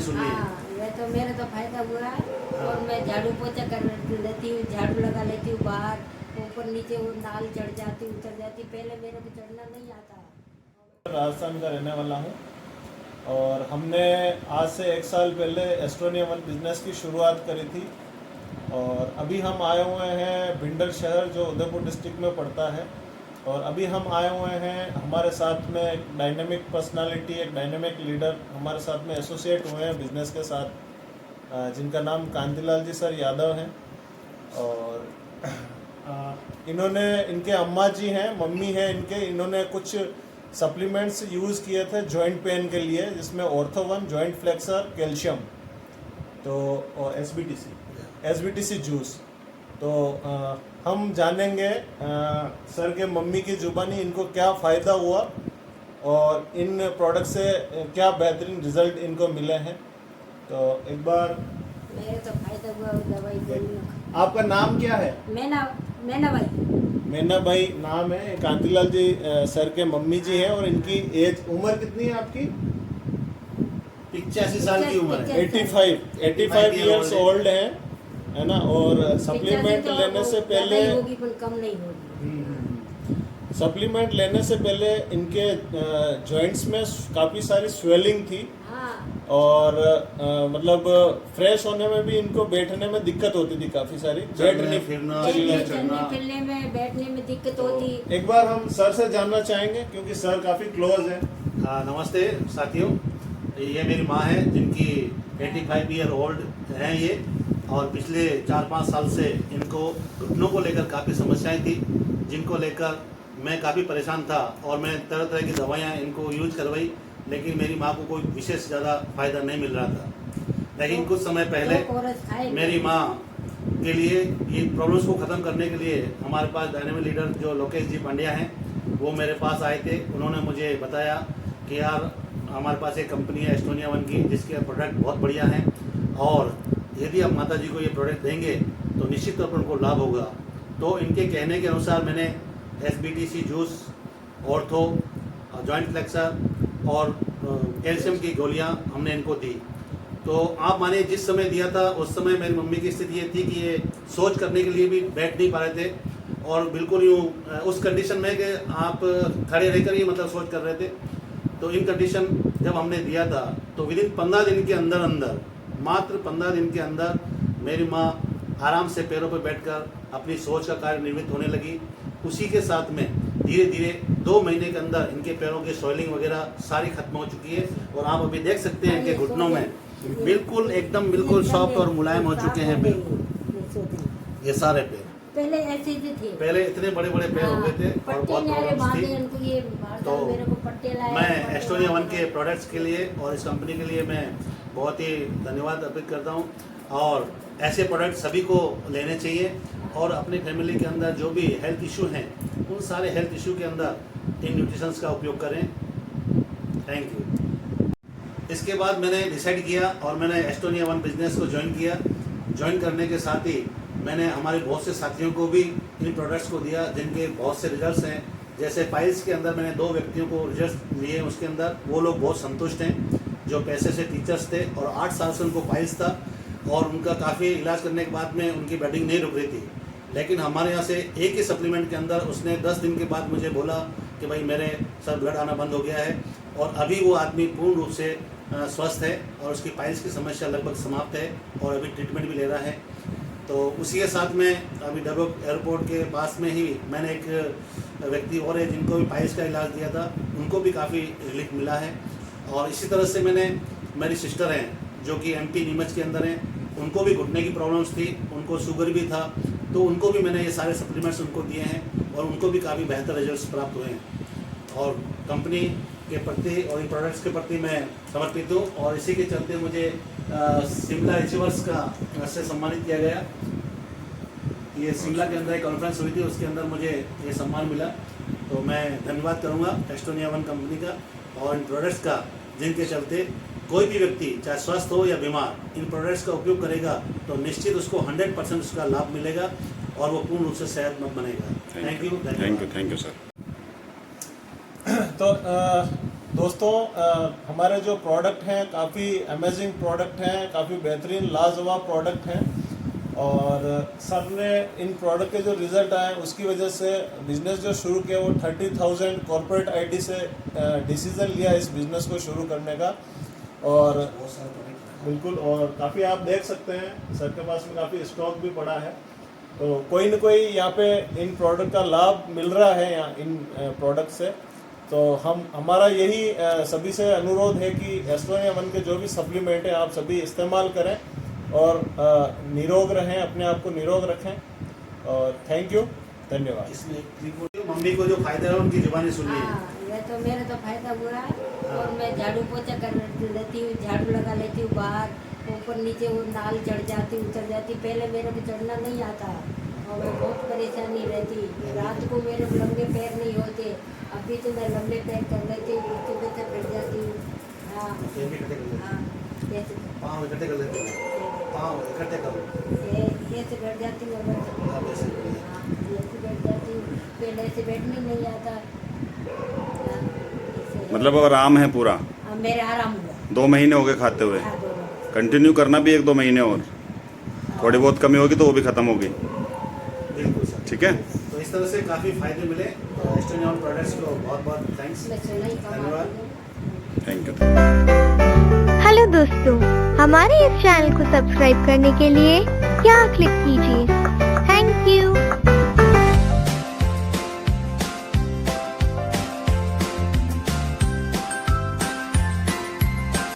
सुन ली। ये तो मेरा तो फायदा हुआ है। और मैं झाड़ू पोछा कर लेती हूँ, झाड़ू लगा लेती हूँ बाहर, ऊपर नीचे वो नाल चढ़ जाती उतर जाती। पहले मेरे को चढ़ना नहीं आता। राजस्थान का रहने वाला हूँ और हमने आज से 1 साल पहले एस्टोनिया वन बिजनेस की शुरुआत करी थी। और अभी हम आए हुए हैं भिंडर शहर, जो उदयपुर डिस्ट्रिक्ट में पड़ता है। और अभी हम आए हुए हैं, हमारे साथ में एक डायनेमिक पर्सनालिटी, एक डायनेमिक लीडर हमारे साथ में एसोसिएट हुए हैं बिजनेस के साथ, जिनका नाम कांतिलाल जी सर यादव हैं। और इन्होंने, इनके अम्मा जी हैं, मम्मी हैं इनके, इन्होंने कुछ सप्लीमेंट्स यूज़ किए थे जॉइंट पेन के लिए, जिसमें ऑर्थो-1, जॉइंट फ्लेक्सर, कैल्शियम, तो और एसबीटीसी जूस। तो हम जानेंगे सर के मम्मी की जुबानी इनको क्या फ़ायदा हुआ और इन प्रोडक्ट से क्या बेहतरीन रिजल्ट इनको मिले हैं। तो एक बार मेरे तो फायदा हुआ दवाई देने। आपका नाम क्या है? मैना भाई नाम है। कांतिलाल जी सर के मम्मी जी हैं और इनकी एज, उम्र कितनी है आपकी? 85 साल की उम्र है। 85 इयर्स ओल्ड है ना। और सप्लीमेंट लेने से पहले होगी पर कम नहीं होगी। सप्लीमेंट लेने से पहले इनके जॉइंट्स में काफ़ी सारी स्वेलिंग थी। हाँ। और मतलब फ्रेश होने में भी इनको बैठने में दिक्कत होती थी काफ़ी सारी, चलने फिरने में, बैठने में दिक्कत होती। एक बार हम सर से जानना चाहेंगे क्योंकि सर काफ़ी क्लोज हैं। नमस्ते साथियों, ये मेरी माँ है जिनकी 85 ईयर ओल्ड हैं ये। और पिछले 4-5 साल से इनको घुटनों को लेकर काफ़ी समस्याएं थी, जिनको लेकर मैं काफ़ी परेशान था और मैं तरह तरह की दवाइयाँ इनको यूज करवाई, लेकिन मेरी माँ को कोई विशेष ज़्यादा फायदा नहीं मिल रहा था। लेकिन कुछ समय पहले मेरी माँ के लिए ये प्रॉब्लम्स को ख़त्म करने के लिए हमारे पास डायनेमिक लीडर जो लोकेश जी पांड्या हैं, वो मेरे पास आए थे। उन्होंने मुझे बताया कि यार हमारे पास एक कंपनी है एस्टोनिया वन की, जिसके प्रोडक्ट बहुत बढ़िया हैं और यदि आप माता जी को ये प्रोडक्ट देंगे तो निश्चित तौर पर उनको लाभ होगा। तो इनके कहने के अनुसार मैंने एसबीटीसी जूस, ऑर्थो, जॉइंट फ्लेक्सर और कैल्शियम की गोलियां हमने इनको दी। तो आप मानिए जिस समय दिया था उस समय मेरी मम्मी की स्थिति ये थी कि ये सोच करने के लिए भी बैठ नहीं पा रहे थे और बिल्कुल यूँ उस कंडीशन में कि आप खड़े रहकर ही मतलब सोच कर रहे थे। तो इन कंडीशन जब हमने दिया था तो विदिन 15 दिन के अंदर मात्र 15 दिन के अंदर मेरी माँ आराम से पैरों पर बैठकर अपनी सोच का कार्य निर्मित होने लगी। उसी के साथ में धीरे धीरे 2 महीने के अंदर इनके पैरों की स्वेलिंग वगैरह सारी खत्म हो चुकी है और आप अभी देख सकते हैं कि घुटनों में बिल्कुल एकदम बिल्कुल सॉफ्ट और मुलायम हो चुके हैं। बिल्कुल ये सारे पैर पहले ऐसे ही थे, पहले इतने बड़े बड़े पैर हो गए थे और बहुत प्रॉब्लम्स थी। तो मैं एस्टोनिया वन के प्रोडक्ट्स के लिए और इस कंपनी के लिए मैं बहुत ही धन्यवाद अर्पित करता हूँ। और ऐसे प्रोडक्ट सभी को लेने चाहिए और अपने फैमिली के अंदर जो भी हेल्थ इशू हैं उन सारे हेल्थ इशू के अंदर इन न्यूट्रिशंस का उपयोग करें। Thank you. इसके बाद मैंने डिसाइड किया और मैंने एस्टोनिया वन बिजनेस को ज्वाइन किया। ज्वाइन करने के साथ ही मैंने हमारे बहुत से साथियों को भी इन प्रोडक्ट्स को दिया जिनके बहुत से रिजल्ट्स हैं। जैसे पाइल्स के अंदर मैंने 2 व्यक्तियों को रिजल्ट लिए, उसके अंदर वो लोग बहुत संतुष्ट हैं जो पैसे से टीचर्स थे और 8 साल से उनको पाइल्स था और उनका काफ़ी इलाज करने के बाद में उनकी ब्लीडिंग नहीं रुक रही थी। लेकिन हमारे यहाँ से एक ही सप्लीमेंट के अंदर उसने 10 दिन के बाद मुझे बोला कि भाई मेरे सर ब्लड आना बंद हो गया है और अभी वो आदमी पूर्ण रूप से स्वस्थ है और उसकी पाइल्स की समस्या लगभग समाप्त है और अभी ट्रीटमेंट भी ले रहा है। तो उसी के साथ में अभी डबोक एयरपोर्ट के पास में ही मैंने एक व्यक्ति और है जिनको भी पाइल्स का इलाज दिया था, उनको भी काफ़ी रिलीफ मिला है। और इसी तरह से मैंने, मेरी सिस्टर हैं जो कि MP नीमच के अंदर हैं, उनको भी घुटने की प्रॉब्लम्स थी, उनको शुगर भी था, तो उनको भी मैंने ये सारे सप्लीमेंट्स उनको दिए हैं और उनको भी काफ़ी बेहतर रिजल्ट्स प्राप्त हुए हैं। और कंपनी के प्रति और इन प्रोडक्ट्स के प्रति मैं समर्पित हूँ और इसी के चलते मुझे शिमला अचीवर्स का से सम्मानित किया गया। ये शिमला के अंदर एक कॉन्फ्रेंस हुई थी, उसके अंदर मुझे ये सम्मान मिला। तो मैं धन्यवाद करूँगा एस्टोनिया वन कंपनी का और इन प्रोडक्ट्स का, जिनके चलते कोई भी व्यक्ति चाहे स्वस्थ हो या बीमार इन प्रोडक्ट्स का उपयोग करेगा तो निश्चित उसको 100% उसका लाभ मिलेगा और वो पूर्ण रूप से सेहतमंद बनेगा। Thank you sir. तो दोस्तों हमारे जो प्रोडक्ट हैं काफ़ी अमेजिंग प्रोडक्ट हैं, काफ़ी बेहतरीन लाजवाब प्रोडक्ट हैं और सर ने इन प्रोडक्ट के जो रिज़ल्ट आए उसकी वजह से बिज़नेस जो शुरू किया वो 30,000 कॉर्पोरेट आईडी से डिसीज़न लिया इस बिज़नेस को शुरू करने का। और बिल्कुल, और काफ़ी आप देख सकते हैं सर के पास में काफ़ी स्टॉक भी पड़ा है, तो कोई न कोई यहाँ पे इन प्रोडक्ट का लाभ मिल रहा है यहाँ इन प्रोडक्ट से। तो हमारा यही सभी से अनुरोध है कि एस्ट्रोनिया वन के जो भी सप्लीमेंट है आप सभी इस्तेमाल करें और निरोग रहें, अपने आप को निरोग रखें। और थैंक यू, धन्यवाद। इसमें मम्मी को जो फायदा है उनकी जुबानी सुनिए। ये तो मेरा तो फायदा हुआ है और मैं झाड़ू पोछा कर लेती हूँ, झाड़ू लगा लेती हूँ बाहर, ऊपर नीचे वो नाल चढ़ जाती उतर जाती। पहले मेरे को चढ़ना नहीं आता और मैं बहुत परेशानी रहती, रात को मेरे लंबे पैर नहीं होते, अभी तो मैं लंबे पैर कर लेती हूँ, बैठे बैठ जाती हूँ। हाँ हाँ, पाँव इकट्ठे कर लेते हैं, पाँव इकट्ठे करो, ये से बैठ जाती हूँ, हाँ ऐसे बैठ जाती हूँ, पहले ऐसे बैठने नहीं आता। मतलब अब आराम है पूरा? मेरे आराम हुआ, 2 महीने हो गए खाते हुए। हाँ, 2 महीने। कंटिन्यू करना भी 1-2 महीने और, थोड़ी बहुत कमी होगी तो वो भी ख़त्म होगी। बिल्कुल सर, ठीक है। तो इस तरह से काफ़ी फायदे मिले। तो एस्ट्रोनिया वन प्रोडक्ट्स को बहुत बहुत थैंक्स, मैं सुना ही धन्यवाद। Thank you. हेलो दोस्तों, हमारे इस चैनल को सब्सक्राइब करने के लिए यहाँ क्लिक कीजिए।